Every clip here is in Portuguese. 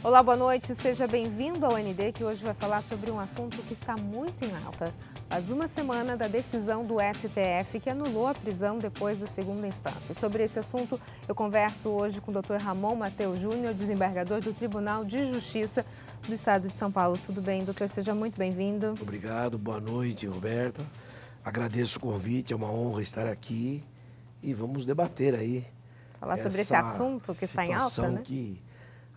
Olá, boa noite. Seja bem-vindo ao ND, que hoje vai falar sobre um assunto que está muito em alta. Faz uma semana da decisão do STF que anulou a prisão depois da segunda instância. Sobre esse assunto, eu converso hoje com o Dr. Ramon Mateus Júnior, desembargador do Tribunal de Justiça do Estado de São Paulo. Tudo bem, doutor? Seja muito bem-vindo. Obrigado, boa noite, Roberta. Agradeço o convite, é uma honra estar aqui e vamos debater aí. Falar sobre esse assunto que está em alta, né? Que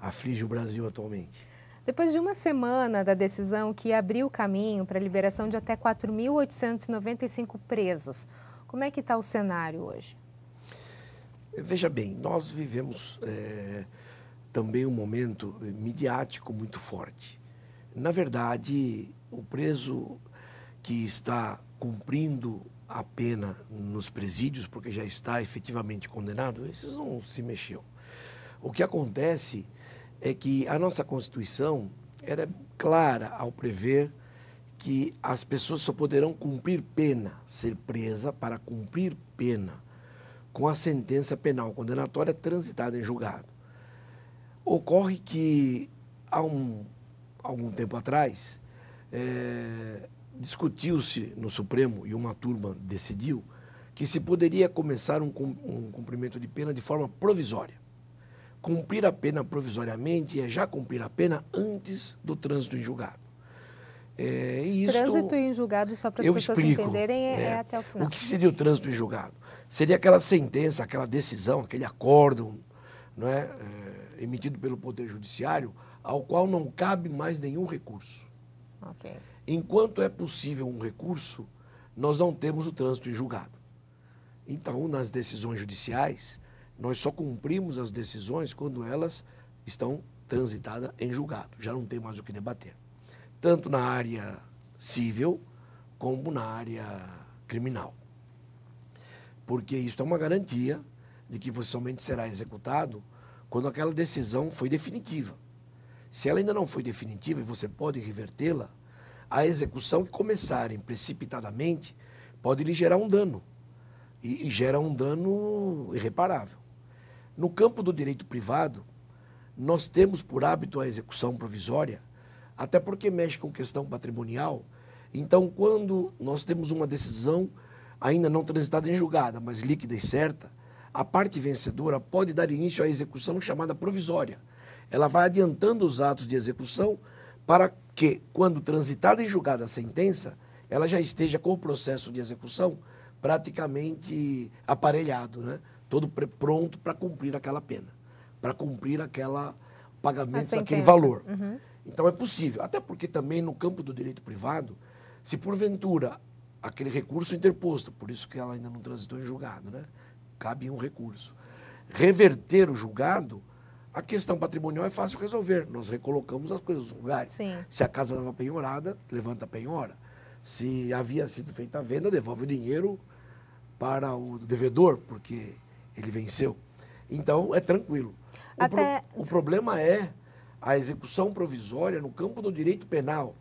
aflige o Brasil atualmente. Depois de uma semana da decisão que abriu o caminho para a liberação de até 4.895 presos, como é que está o cenário hoje? Veja bem, nós vivemos também um momento midiático muito forte. Na verdade, o preso que está cumprindo a pena nos presídios, porque já está efetivamente condenado, esses não se mexeu. O que acontece é que a nossa Constituição era clara ao prever que as pessoas só poderão cumprir pena, ser presa para cumprir pena, com a sentença penal condenatória transitada em julgado. Ocorre que, há algum tempo atrás, discutiu-se no Supremo, e uma turma decidiu, que se poderia começar um cumprimento de pena de forma provisória. Cumprir a pena provisoriamente é já cumprir a pena antes do trânsito em julgado. Trânsito em julgado, só para as pessoas entenderem, é até o final. O que seria o trânsito em julgado? Seria aquela sentença, aquela decisão, aquele acórdão, não é, emitido pelo Poder Judiciário, ao qual não cabe mais nenhum recurso. Okay. Enquanto é possível um recurso, nós não temos o trânsito em julgado. Então, nas decisões judiciais, nós só cumprimos as decisões quando elas estão transitadas em julgado. Já não tem mais o que debater. Tanto na área civil, como na área criminal. Porque isso é uma garantia de que você somente será executado quando aquela decisão foi definitiva. Se ela ainda não foi definitiva e você pode revertê-la, a execução que começarem precipitadamente pode lhe gerar um dano. E gera um dano irreparável. No campo do direito privado, nós temos por hábito a execução provisória, até porque mexe com questão patrimonial. Então, quando nós temos uma decisão ainda não transitada em julgada, mas líquida e certa, a parte vencedora pode dar início à execução chamada provisória. Ela vai adiantando os atos de execução para que, quando transitada em julgada a sentença, ela já esteja com o processo de execução praticamente aparelhado, né? Todo pronto para cumprir aquela pena, para cumprir aquele pagamento daquele valor. Uhum. Então é possível, até porque também no campo do direito privado, se porventura aquele recurso interposto, por isso que ela ainda não transitou em julgado, né? Cabe um recurso. Reverter o julgado, a questão patrimonial é fácil resolver, nós recolocamos as coisas nos lugares. Sim. Se a casa estava penhorada, levanta a penhora. Se havia sido feita a venda, devolve o dinheiro para o devedor, porque ele venceu. Então, é tranquilo. O problema é a execução provisória no campo do direito penal,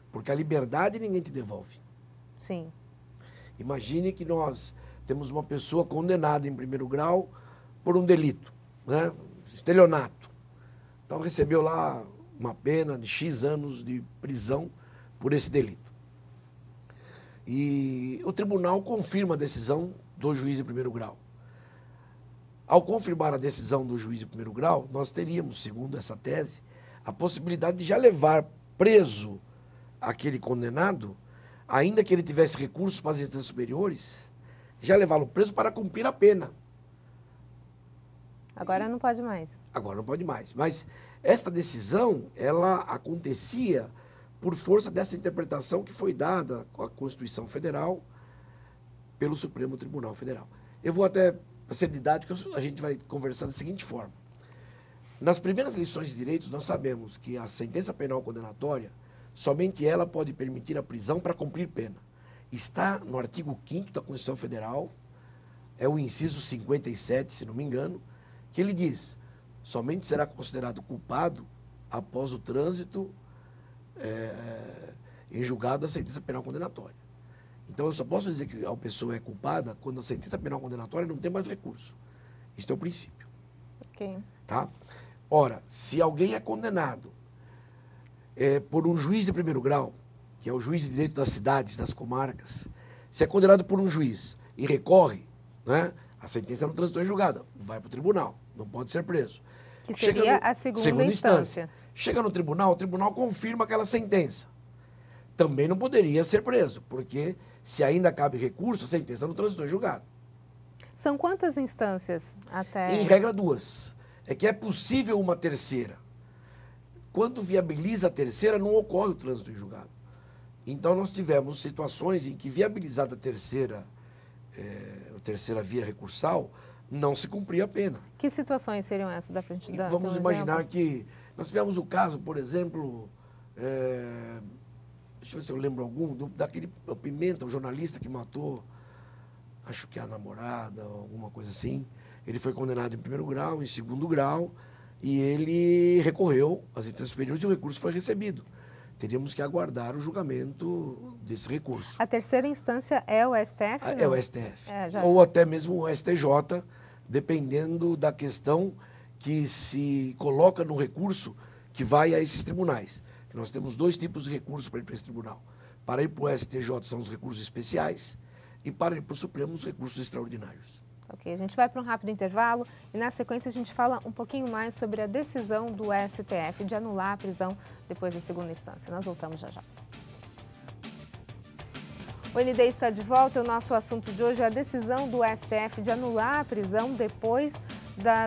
porque a liberdade ninguém te devolve. Sim. Imagine que nós temos uma pessoa condenada em primeiro grau por um delito, né? Estelionato. Então, recebeu lá uma pena de X anos de prisão por esse delito. E o tribunal confirma a decisão do juiz de primeiro grau. Ao confirmar a decisão do juiz de primeiro grau, nós teríamos, segundo essa tese, a possibilidade de já levar preso aquele condenado, ainda que ele tivesse recursos para as instâncias superiores, já levá-lo preso para cumprir a pena. Agora não pode mais. Agora não pode mais. Mas esta decisão, ela acontecia por força dessa interpretação que foi dada com a Constituição Federal pelo Supremo Tribunal Federal. Eu vou até, para ser didático, a gente vai conversar da seguinte forma. Nas primeiras lições de direitos, nós sabemos que a sentença penal condenatória, somente ela pode permitir a prisão para cumprir pena. Está no artigo 5º da Constituição Federal, é o inciso 57, se não me engano, que ele diz, somente será considerado culpado após o trânsito em julgado da sentença penal condenatória. Então, eu só posso dizer que a pessoa é culpada quando a sentença penal condenatória não tem mais recurso. Isso é o princípio. Ok. Tá? Ora, se alguém é condenado por um juiz de primeiro grau, que é o juiz de direito das cidades, das comarcas, se é condenado por um juiz e recorre, né, a sentença não transitou em julgada, vai para o tribunal, não pode ser preso. Que seria a segunda instância. Chega no tribunal, o tribunal confirma aquela sentença. Também não poderia ser preso, porque se ainda cabe recurso, a sentença não transitou em julgado. São quantas instâncias até... Em regra, 2. É que é possível uma terceira. Quando viabiliza a terceira, não ocorre o trânsito em julgado. Então, nós tivemos situações em que, viabilizada a terceira via recursal, não se cumpria a pena. Que situações seriam essas? Dá pra gente dar Vamos um imaginar exemplo? que nós tivemos o caso, por exemplo, deixa eu ver se eu lembro algum, daquele Pimenta, o jornalista que matou, acho que a namorada, alguma coisa assim. Ele foi condenado em primeiro grau, em segundo grau, e ele recorreu às instâncias superiores e o recurso foi recebido. Teríamos que aguardar o julgamento desse recurso. A terceira instância é o STF? É o STF. Já... Ou até mesmo o STJ, dependendo da questão que se coloca no recurso que vai a esses tribunais. Nós temos 2 tipos de recursos para ir para esse tribunal. Para ir para o STJ são os recursos especiais e para ir para o Supremo os recursos extraordinários. Ok, a gente vai para um rápido intervalo e na sequência a gente fala um pouquinho mais sobre a decisão do STF de anular a prisão depois da segunda instância. Nós voltamos já já. O ND está de volta e o nosso assunto de hoje é a decisão do STF de anular a prisão depois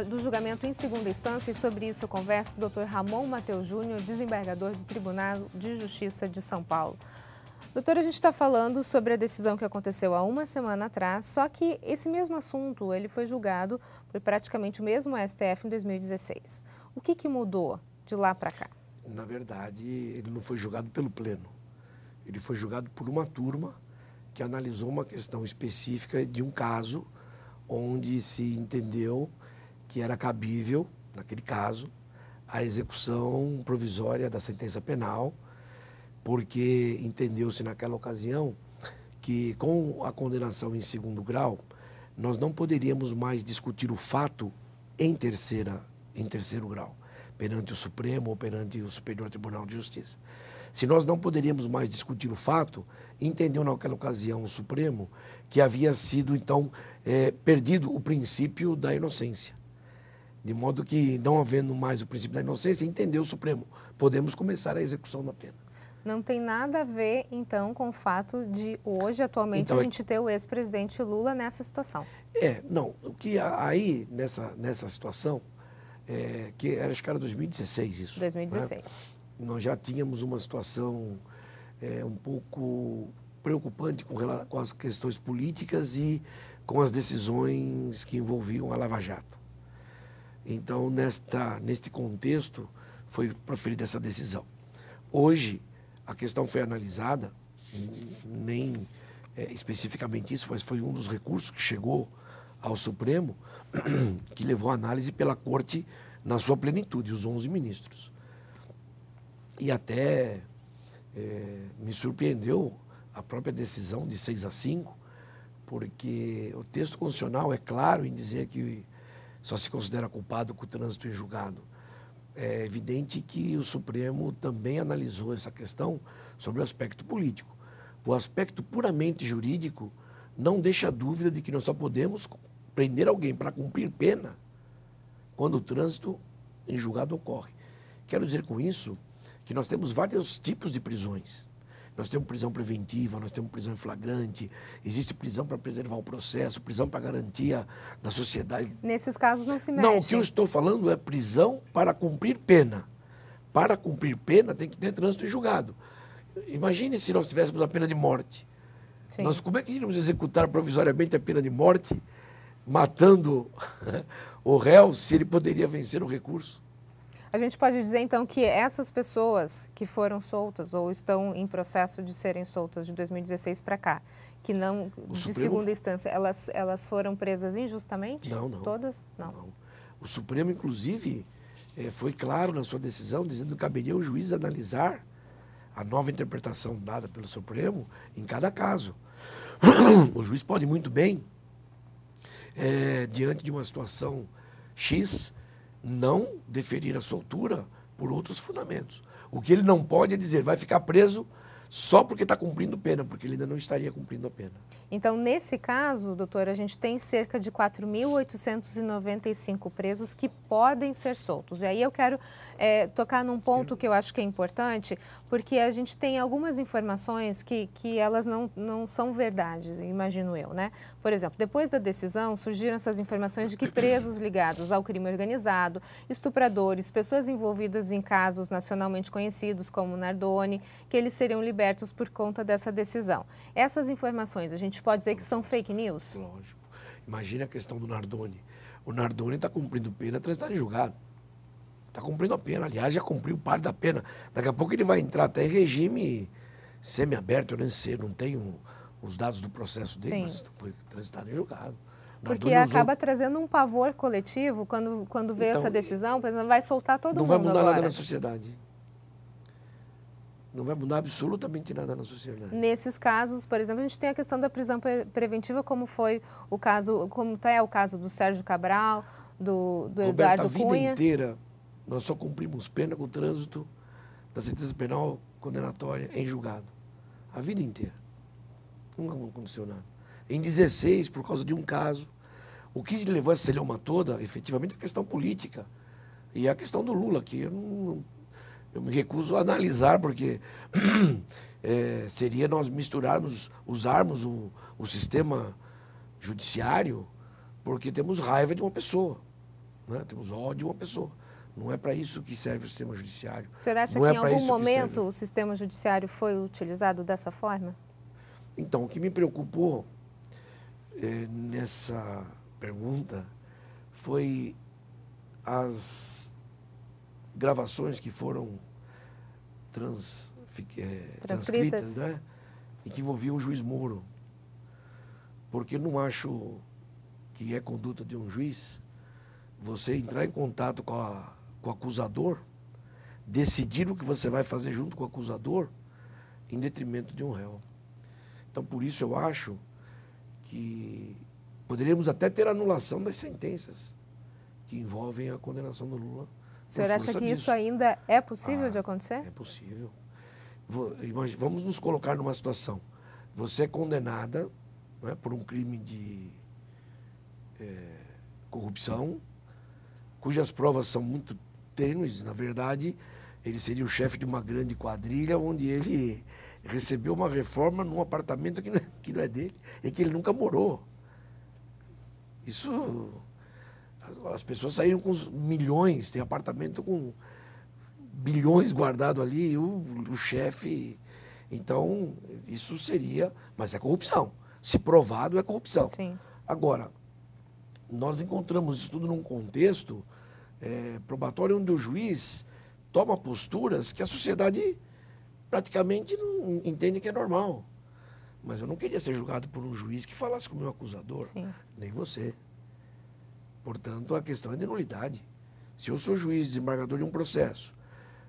do julgamento em segunda instância. E sobre isso eu converso com o Dr. Ramon Mateus Júnior, desembargador do Tribunal de Justiça de São Paulo. Doutor, a gente está falando sobre a decisão que aconteceu há uma semana atrás, só que esse mesmo assunto ele foi julgado por praticamente o mesmo STF em 2016. O que mudou de lá para cá? Na verdade, ele não foi julgado pelo Pleno. Ele foi julgado por uma turma que analisou uma questão específica de um caso onde se entendeu que era cabível, naquele caso, a execução provisória da sentença penal, porque entendeu-se naquela ocasião que com a condenação em segundo grau, nós não poderíamos mais discutir o fato em terceiro grau, perante o Supremo ou perante o Superior Tribunal de Justiça. Se nós não poderíamos mais discutir o fato, entendeu naquela ocasião o Supremo que havia sido, então, perdido o princípio da inocência. De modo que, não havendo mais o princípio da inocência, entendeu o Supremo, podemos começar a execução da pena. Não tem nada a ver, então, com o fato de hoje, atualmente, então, a gente ter o ex-presidente Lula nessa situação. Não. O que aí, nessa situação, acho que era 2016 isso. 2016. Né? Nós já tínhamos uma situação um pouco preocupante com as questões políticas e com as decisões que envolviam a Lava Jato. Então, neste contexto, foi proferida essa decisão. Hoje, a questão foi analisada, nem especificamente isso, mas foi um dos recursos que chegou ao Supremo, que levou a análise pela Corte na sua plenitude, os 11 ministros. E até me surpreendeu a própria decisão de 6-5, porque o texto constitucional é claro em dizer que só se considera culpado com o trânsito em julgado. É evidente que o Supremo também analisou essa questão sobre o aspecto político. O aspecto puramente jurídico não deixa dúvida de que nós só podemos prender alguém para cumprir pena quando o trânsito em julgado ocorre. Quero dizer com isso que nós temos vários tipos de prisões. Nós temos prisão preventiva, nós temos prisão em flagrante, existe prisão para preservar o processo, prisão para garantia da sociedade. Nesses casos não se mexe. Não, o que eu estou falando é prisão para cumprir pena. Para cumprir pena tem que ter trânsito em julgado. Imagine se nós tivéssemos a pena de morte. Como é que iríamos executar provisoriamente a pena de morte, matando o réu, se ele poderia vencer o recurso? A gente pode dizer, então, que essas pessoas que foram soltas ou estão em processo de serem soltas de 2016 para cá, que não, de segunda instância, elas foram presas injustamente? Não. Todas? Não. O Supremo, inclusive, foi claro na sua decisão, dizendo que caberia ao juiz analisar a nova interpretação dada pelo Supremo em cada caso. O juiz pode muito bem, diante de uma situação X, não deferir a soltura por outros fundamentos. O que ele não pode é dizer, vai ficar preso só porque está cumprindo pena, porque ele ainda não estaria cumprindo a pena. Então, nesse caso, doutor, a gente tem cerca de 4.895 presos que podem ser soltos. E aí eu quero tocar num ponto que eu acho que é importante, porque a gente tem algumas informações que elas não são verdades, imagino eu, né? Por exemplo, depois da decisão, surgiram essas informações de que presos ligados ao crime organizado, estupradores, pessoas envolvidas em casos nacionalmente conhecidos como Nardoni, que eles seriam libertos por conta dessa decisão. Essas informações, a gente pode dizer que são fake news? Lógico. Imagina a questão do Nardoni. O Nardoni está cumprindo pena, está em julgado. Está cumprindo a pena. Aliás, já cumpriu parte da pena. Daqui a pouco ele vai entrar até em regime semi-aberto, eu nem sei, não tenho os dados do processo dele, mas foi transitado em julgado. Porque acaba trazendo um pavor coletivo quando vê essa decisão, por exemplo, vai soltar todo mundo agora. Não vai mudar nada na sociedade. Não vai mudar absolutamente nada na sociedade. Nesses casos, por exemplo, a gente tem a questão da prisão preventiva, como foi o caso, como é o caso do Sérgio Cabral, do Eduardo Cunha. A vida inteira, nós só cumprimos pena com o trânsito da sentença penal condenatória em julgado. A vida inteira. Nunca aconteceu nada. Em 16, por causa de um caso, o que levou essa celeuma toda, efetivamente, é a questão política. E a questão do Lula, que eu me recuso a analisar, porque seria nós misturarmos, usarmos o sistema judiciário, porque temos raiva de uma pessoa, né? Temos ódio de uma pessoa. Não é para isso que serve o sistema judiciário. O senhor acha que em algum momento o sistema judiciário foi utilizado dessa forma? Então, o que me preocupou nessa pergunta foi as gravações que foram transcritas, né? E que envolviam o juiz Moro. Porque eu não acho que é conduta de um juiz você entrar em contato com o acusador, decidir o que você vai fazer junto com o acusador, em detrimento de um réu. Então, por isso eu acho que poderíamos até ter anulação das sentenças que envolvem a condenação do Lula. O senhor acha que isso ainda é possível de acontecer? É possível. Vamos nos colocar numa situação. Você é condenada, né, por um crime de corrupção, cujas provas são muito tênues. Na verdade, ele seria o chefe de uma grande quadrilha onde ele recebeu uma reforma num apartamento que não é dele e que ele nunca morou. Isso... As pessoas saíram com milhões, tem apartamento com bilhões guardado ali, o chefe. Então, isso seria... Mas é corrupção. Se provado, é corrupção. Sim. Agora, nós encontramos isso tudo num contexto probatório onde o juiz toma posturas que a sociedade praticamente não entende que é normal. Mas eu não queria ser julgado por um juiz que falasse com o meu acusador, Sim. nem você. Portanto, a questão é de nulidade. Se eu sou juiz, desembargador de um processo,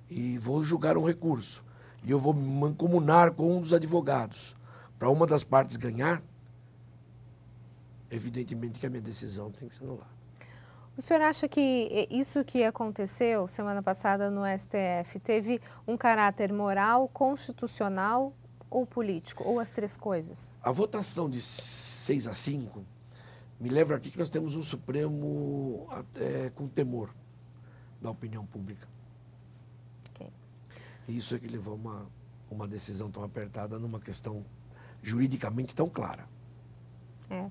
e vou julgar um recurso, e eu vou me mancomunar com um dos advogados para uma das partes ganhar, evidentemente que a minha decisão tem que ser anulada. O senhor acha que isso que aconteceu semana passada no STF teve um caráter moral, constitucional ou político, ou as três coisas? A votação de 6-5 me leva aqui que nós temos um Supremo com temor da opinião pública. Okay. E isso é que levou uma decisão tão apertada numa questão juridicamente tão clara.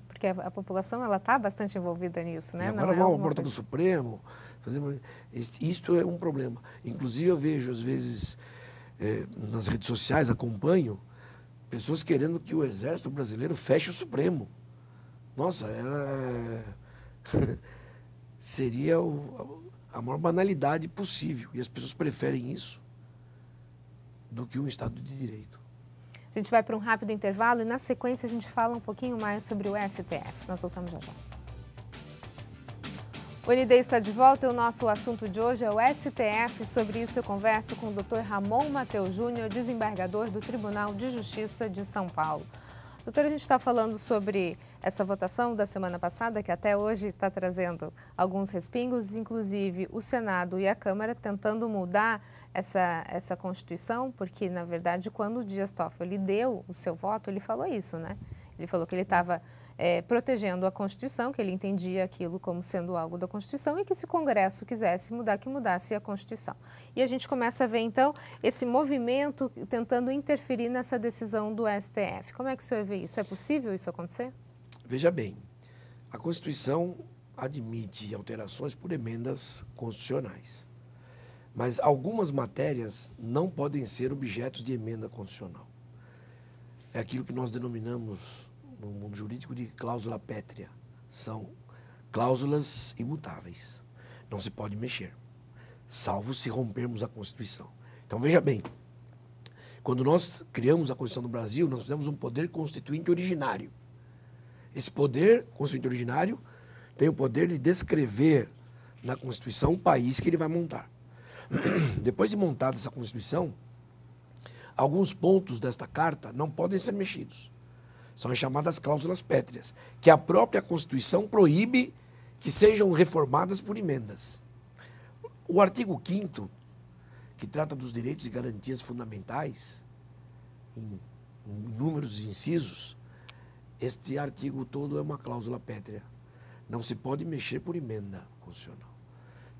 Porque a população está bastante envolvida nisso, né? E agora vamos à porta do Supremo. Isto é um problema. Inclusive eu vejo, às vezes, nas redes sociais, acompanho, pessoas querendo que o Exército Brasileiro feche o Supremo. Nossa, seria a maior banalidade possível. E as pessoas preferem isso do que um Estado de Direito. A gente vai para um rápido intervalo e, na sequência, a gente fala um pouquinho mais sobre o STF. Nós voltamos já já. O ND está de volta e o nosso assunto de hoje é o STF. Sobre isso, eu converso com o Dr. Ramon Mateus Júnior, desembargador do Tribunal de Justiça de São Paulo. Doutora, a gente está falando sobre essa votação da semana passada, que até hoje está trazendo alguns respingos, inclusive o Senado e a Câmara tentando mudar essa Constituição, porque, na verdade, quando o Dias Toffoli deu o seu voto, ele falou isso, né? Ele falou que ele estava protegendo a Constituição, que ele entendia aquilo como sendo algo da Constituição e que se o Congresso quisesse mudar, que mudasse a Constituição. E a gente começa a ver, então, esse movimento tentando interferir nessa decisão do STF. Como é que o senhor vê isso? É possível isso acontecer? Veja bem, a Constituição admite alterações por emendas constitucionais, mas algumas matérias não podem ser objetos de emenda constitucional. É aquilo que nós denominamos no mundo jurídico de cláusula pétrea. São cláusulas imutáveis. Não se pode mexer, salvo se rompermos a Constituição. Então, veja bem, quando nós criamos a Constituição do Brasil, nós fizemos um poder constituinte originário. Esse poder constituinte originário tem o poder de descrever na Constituição o país que ele vai montar. Depois de montada essa Constituição, alguns pontos desta carta não podem ser mexidos. São as chamadas cláusulas pétreas, que a própria Constituição proíbe que sejam reformadas por emendas. O artigo 5º, que trata dos direitos e garantias fundamentais, em inúmeros incisos, este artigo todo é uma cláusula pétrea. Não se pode mexer por emenda constitucional.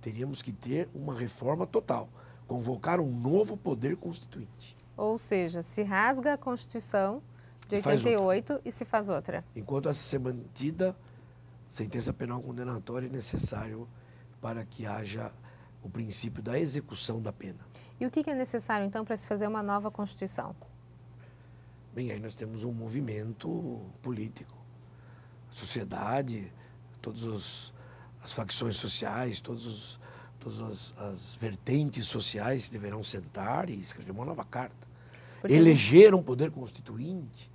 Teríamos que ter uma reforma total, convocar um novo poder constituinte. Ou seja, se rasga a Constituição de 88 e se faz outra. Enquanto essa ser mantida, sentença penal condenatória é necessário para que haja o princípio da execução da pena. E o que é necessário, então, para se fazer uma nova Constituição? Bem, aí nós temos um movimento político. A sociedade, todas as facções sociais, todas as vertentes sociais deverão sentar e escrever uma nova carta. Eleger um poder constituinte,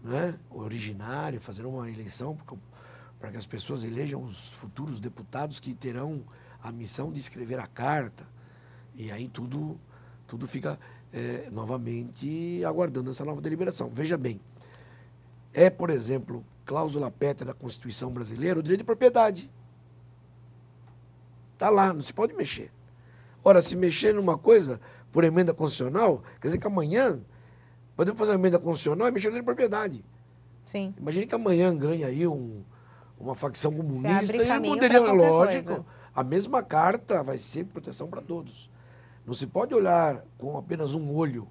né, originário, fazer uma eleição para que as pessoas elejam os futuros deputados que terão a missão de escrever a carta. E aí tudo fica novamente aguardando essa nova deliberação. Veja bem, por exemplo, cláusula pétrea da Constituição brasileira, o direito de propriedade. Está lá, não se pode mexer. Ora, se mexer numa coisa por emenda constitucional, quer dizer que amanhã podemos fazer uma emenda constitucional e mexer na propriedade. Sim. Imagine que amanhã ganha aí uma facção comunista e caminho poderia, lógico, coisa. A mesma carta vai ser proteção para todos. Não se pode olhar com apenas um olho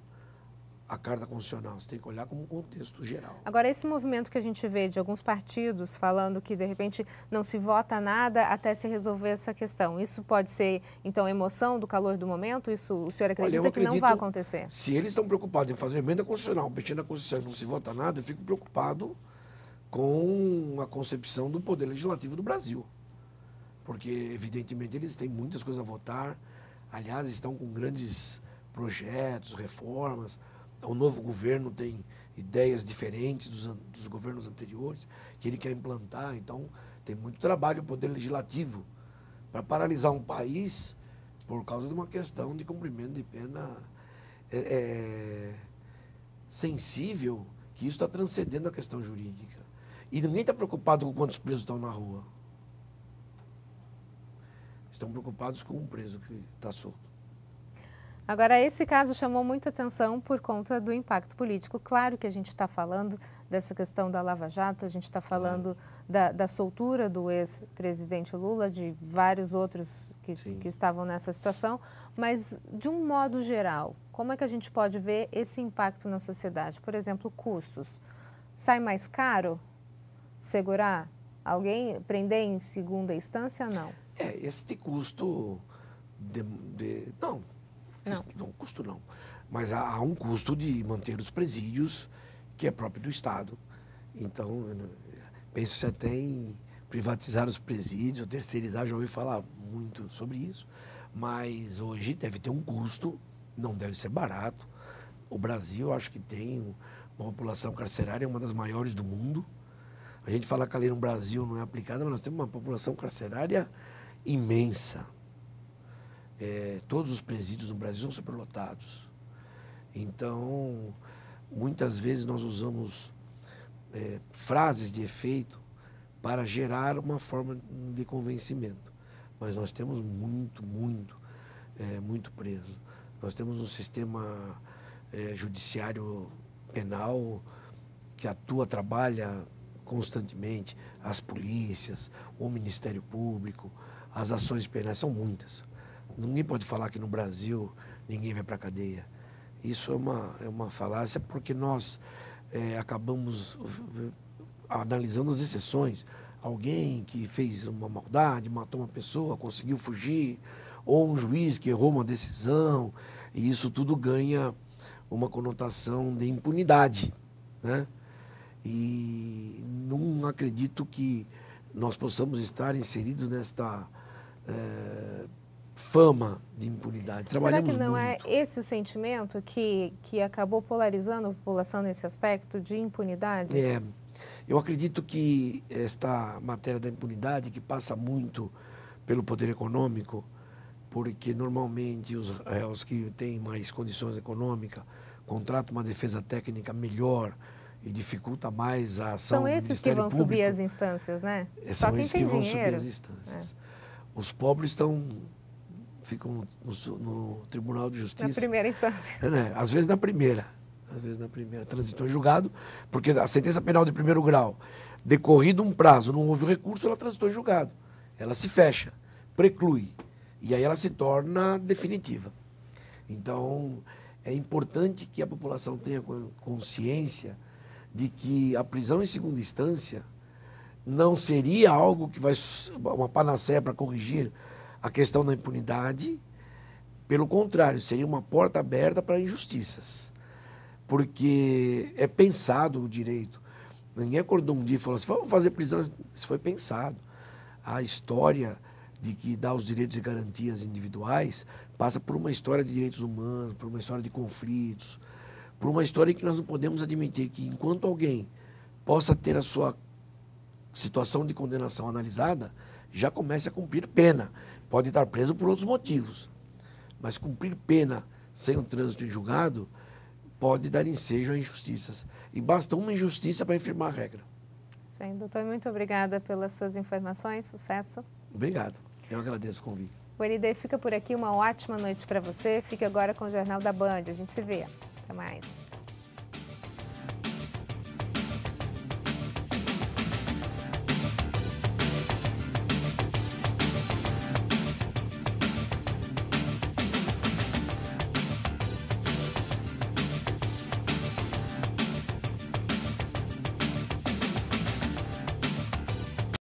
a carta constitucional, você tem que olhar como um contexto geral. Agora, esse movimento que a gente vê de alguns partidos falando que, de repente, não se vota nada até se resolver essa questão, isso pode ser, então, emoção do calor do momento? Isso o senhor acredita que não vai acontecer? Se eles estão preocupados em fazer uma emenda constitucional, mexendo na Constituição e não se vota nada, eu fico preocupado com a concepção do Poder Legislativo do Brasil. Porque, evidentemente, eles têm muitas coisas a votar, aliás, estão com grandes projetos, reformas. O novo governo tem ideias diferentes dos governos anteriores, que ele quer implantar. Então, tem muito trabalho o Poder Legislativo para paralisar um país por causa de uma questão de cumprimento de pena sensível, que isso está transcendendo a questão jurídica. E ninguém está preocupado com quantos presos estão na rua. Estão preocupados com um preso que está solto. Agora, esse caso chamou muita atenção por conta do impacto político. Claro que a gente está falando dessa questão da Lava Jato, a gente está falando da soltura do ex-presidente Lula, de vários outros que estavam nessa situação, mas, de um modo geral, como é que a gente pode ver esse impacto na sociedade? Por exemplo, custos. Sai mais caro segurar alguém, prender em segunda instância, não? Este custo não, custo não. Mas há um custo de manter os presídios, que é próprio do Estado. Então, penso-se até em privatizar os presídios, terceirizar, já ouvi falar muito sobre isso. Mas hoje deve ter um custo, não deve ser barato. O Brasil, acho que tem uma população carcerária, uma das maiores do mundo. A gente fala que a lei no Brasil não é aplicada, mas nós temos uma população carcerária imensa. Todos os presídios no Brasil são superlotados. Então, muitas vezes nós usamos frases de efeito para gerar uma forma de convencimento. Mas nós temos muito preso. Nós temos um sistema judiciário penal que atua, trabalha constantemente, as polícias, o Ministério Público, as ações penais são muitas. Ninguém pode falar que no Brasil ninguém vai para a cadeia. Isso é uma falácia porque nós acabamos analisando as exceções. Alguém que fez uma maldade, matou uma pessoa, conseguiu fugir, ou um juiz que errou uma decisão, e isso tudo ganha uma conotação de impunidade, né? E não acredito que nós possamos estar inseridos nesta fama de impunidade. Trabalhamos Será que não muito. é esse o sentimento que acabou polarizando a população nesse aspecto de impunidade? Eu acredito que esta matéria da impunidade, que passa muito pelo poder econômico, porque normalmente os réus que têm mais condições econômicas contratam uma defesa técnica melhor e dificulta mais a ação do São esses que vão subir as instâncias, né? São esses que vão subir as instâncias. Os pobres ficam no Tribunal de Justiça. Na primeira instância. Às vezes na primeira. Transitou em julgado, porque a sentença penal de primeiro grau, decorrido um prazo, não houve o recurso, ela transitou em julgado. Ela se fecha, preclui, e aí ela se torna definitiva. Então, é importante que a população tenha consciência de que a prisão em segunda instância não seria algo que vai uma panaceia para corrigir a questão da impunidade. Pelo contrário, seria uma porta aberta para injustiças. Porque é pensado o direito. Ninguém acordou um dia e falou assim, vamos fazer prisão. Isso foi pensado. A história de que dá os direitos e garantias individuais passa por uma história de direitos humanos, por uma história de conflitos, por uma história em que nós não podemos admitir que enquanto alguém possa ter a sua situação de condenação analisada, já comece a cumprir pena. Pode estar preso por outros motivos, mas cumprir pena sem um trânsito em julgado pode dar ensejo a injustiças. E basta uma injustiça para infirmar a regra. Sim, doutor, muito obrigada pelas suas informações. Sucesso. Obrigado. Eu agradeço o convite. O ND fica por aqui. Uma ótima noite para você. Fique agora com o Jornal da Band. A gente se vê. Até mais.